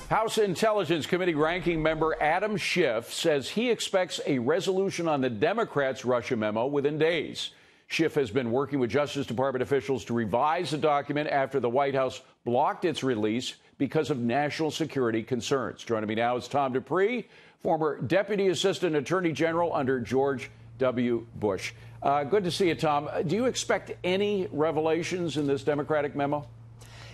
House Intelligence Committee ranking member Adam Schiff says he expects a resolution on the Democrats' Russia memo within days. Schiff has been working with Justice Department officials to revise the document after the White House blocked its release because of national security concerns. Joining me now is Tom Dupree, former Deputy Assistant Attorney General under George W. Bush. Good to see you, Tom. Do you expect any revelations in this Democratic memo?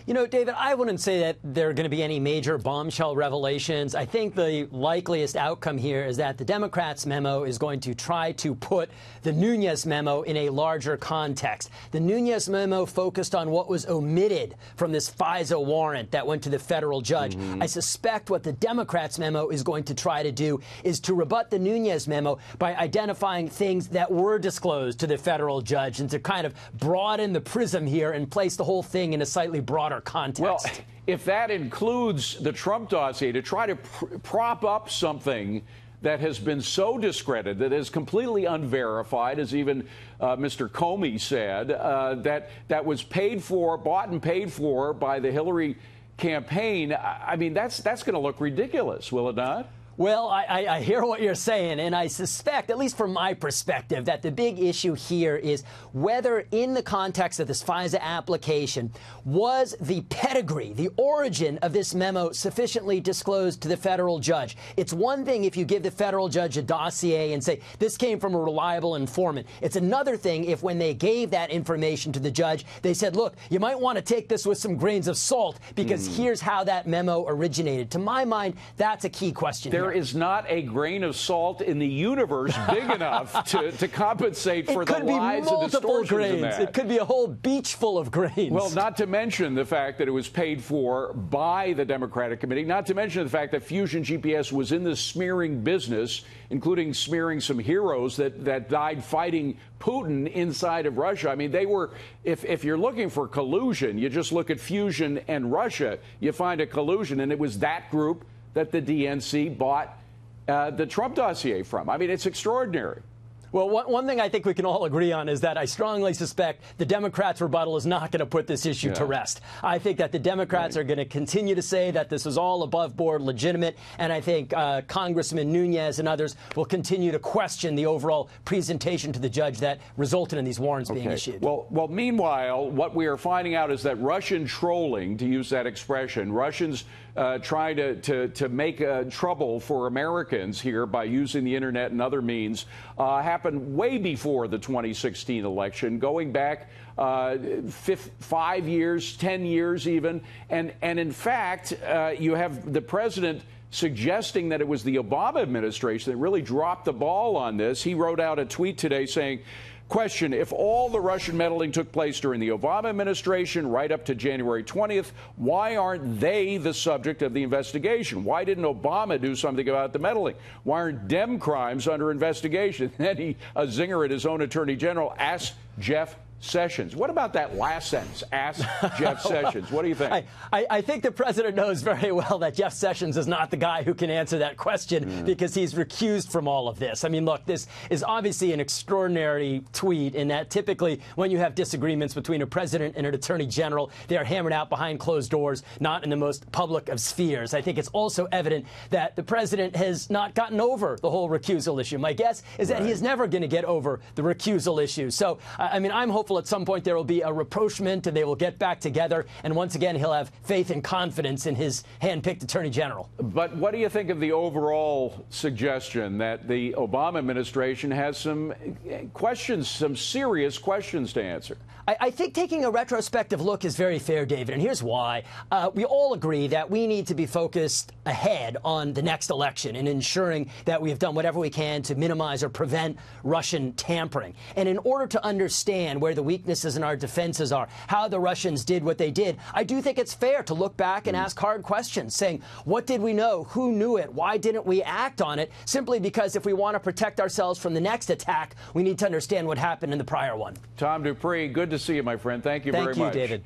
You know, David, I wouldn't say that there are going to be any major bombshell revelations. I think the likeliest outcome here is that the Democrats' memo is going to try to put the Nunes memo in a larger context. The Nunes memo focused on what was omitted from this FISA warrant that went to the federal judge. I suspect what the Democrats' memo is going to try to do is to rebut the Nunes memo by identifying things that were disclosed to the federal judge and to kind of broaden the prism here and place the whole thing in a slightly broader context. Well, if that includes the Trump dossier, to try to prop up something that has been so discredited, that is completely unverified, as even Mr. Comey said, that was paid for, bought and paid for by the Hillary campaign, I mean, that's going to look ridiculous, will it not? Well, I hear what you're saying, and I suspect, at least from my perspective, that the big issue here is whether in the context of this FISA application, was the pedigree, the origin of this memo sufficiently disclosed to the federal judge? It's one thing if you give the federal judge a dossier and say, this came from a reliable informant. It's another thing if when they gave that information to the judge, they said, look, you might want to take this with some grains of salt because here's how that memo originated. To my mind, that's a key question. There is not a grain of salt in the universe big enough to compensate for the lies and distortions in that. It could be a whole beach full of grains. Well, not to mention the fact that it was paid for by the Democratic Committee, not to mention the fact that Fusion GPS was in the smearing business, including smearing some heroes that died fighting Putin inside of Russia. I mean, they were, if you're looking for collusion, you just look at Fusion and Russia, you find a collusion, and it was that group that the DNC bought the Trump dossier from. I mean, it's extraordinary. Well, one thing I think we can all agree on is that I strongly suspect the Democrats' rebuttal is not going to put this issue to rest. I think that the Democrats are going to continue to say that this is all above board legitimate, and I think Congressman Nunes and others will continue to question the overall presentation to the judge that resulted in these warrants being issued. Well, meanwhile, what we are finding out is that Russian trolling, to use that expression, Russians trying to make trouble for Americans here by using the internet and other means, happened way before the 2016 election, going back 5 years, 10 years even. And in fact, you have the president suggesting that it was the Obama administration that really dropped the ball on this. He wrote out a tweet today saying, question, if all the Russian meddling took place during the Obama administration right up to January 20th, why aren't they the subject of the investigation? Why didn't Obama do something about the meddling? Why aren't Dem crimes under investigation? Then he, a zinger at his own attorney general, asked Jeff Sessions. What about that last sentence? Ask Jeff Sessions. What do you think? I think the president knows very well that Jeff Sessions is not the guy who can answer that question because he's recused from all of this. I mean, look, this is obviously an extraordinary tweet in that typically when you have disagreements between a president and an attorney general, they are hammered out behind closed doors, not in the most public of spheres. I think it's also evident that the president has not gotten over the whole recusal issue. My guess is that he is never going to get over the recusal issue. So, I mean, I'm hopeful at some point there will be a rapprochement and they will get back together. And once again, he'll have faith and confidence in his hand-picked attorney general. But what do you think of the overall suggestion that the Obama administration has some questions, some serious questions to answer? I think taking a retrospective look is very fair, David, and here's why. We all agree that we need to be focused ahead on the next election and ensuring that we have done whatever we can to minimize or prevent Russian tampering. And in order to understand where the weaknesses in our defenses are, how the Russians did what they did, I do think it's fair to look back and ask hard questions, saying, what did we know? Who knew it? Why didn't we act on it? Simply because if we want to protect ourselves from the next attack, we need to understand what happened in the prior one. Tom Dupree, good to see you, my friend. Thank you very much. Thank you, David.